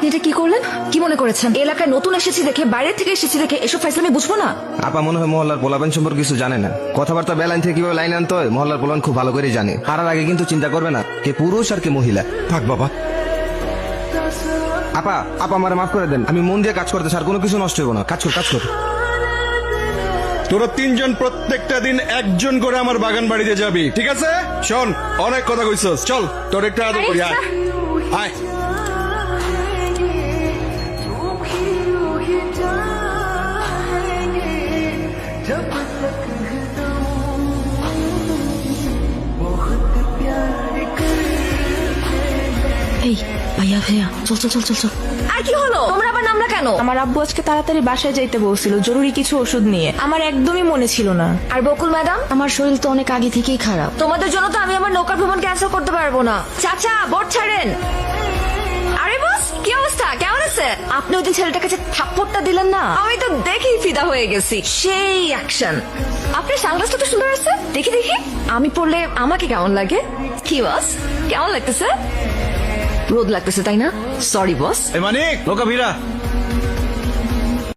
আপনি এটা কি করলেন? কি মনে করেছেন এলাকায় নতুন এসেছি দেখে, বাইরে থেকে এসেছি দেখে এসব ফাইসলামি বুঝবো না? আপা মনে হয় মহল্লার পোলাপান সম্পর্কে কিছু জানে না। কথাবার্তা বেলাইন থেকে কিভাবে লাইন আনতে হয় মহল্লার পোলাপান খুব ভালো করে জানে। হারার আগে কিন্তু চিন্তা করবে না কে পুরুষ আর কে মহিলা। থাক বাবা। আপা আপা আমারে মাফ করে দেন, আমি মন দিয়ে কাজ করতে আর কোনো কিছু নষ্ট হইব না। কাজ কর। তোরা তিনজন প্রত্যেকটা দিন একজন করে আমার বাগান বাড়িতে যাবি, ঠিক আছে? শোন, অনেক কথা কইছস, চল তোর একটা আদর করি। আয় আয়। এই ভাইয়া চল। আর কি হলো? তোমরা আবার নামলা কেন? আমার আব্বু আজকে তাড়াতাড়ি বাসায় যাইতে বলছিল জরুরি কিছু ওষুধ নিয়ে, আমার একদমই মনে ছিল না। আর বকুল ম্যাডাম, আমার শরীর তো অনেক আগে থেকেই খারাপ। তোমাদের জন্য তো আমি আমার নৌকা ভ্রমণ ক্যান্সেল করতে পারবো না। চাচা বোট ছাড়েন। আরে বস, কি অবস্থা? কেমন আছে আপনি? ওই দিন ছেলেটার কাছে থাপ্পড়টা দিলেন না, আমি তো দেখেই ফিদা হয়ে গেছি। সেই অ্যাকশন। আপনার সানগ্লাসটা তো সুন্দর আছে, দেখি আমি পরলে আমাকে কেমন লাগে? কি বস, কেমন লাগতেছে? রোদ লাগতেছে তাই না? Sorry boss. এ মানিক, লোকা ভিড়া